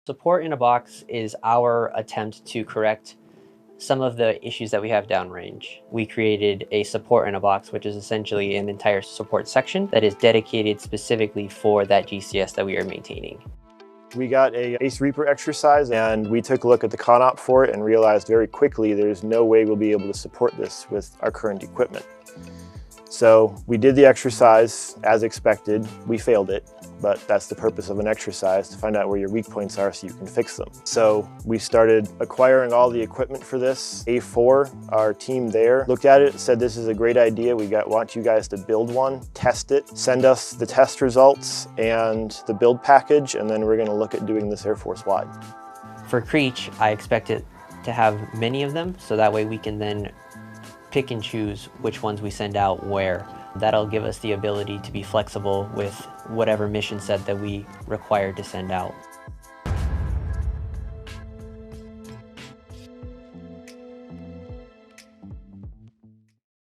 Support in a box is our attempt to correct some of the issues that we have downrange. We created a support in a box, which is essentially an entire support section that is dedicated specifically for that GCS that we are maintaining. We got a Ace Reaper exercise and we took a look at the con-op for it and realized very quickly there's no way we'll be able to support this with our current equipment. So we did the exercise as expected. We failed it, but that's the purpose of an exercise, to find out where your weak points are so you can fix them. So we started acquiring all the equipment for this. A4, our team there, looked at it, said this is a great idea. We want you guys to build one, test it, send us the test results and the build package, and then we're gonna look at doing this Air Force wide. For Creech, I expect it to have many of them, so that way we can then pick and choose which ones we send out where. That'll give us the ability to be flexible with whatever mission set that we require to send out.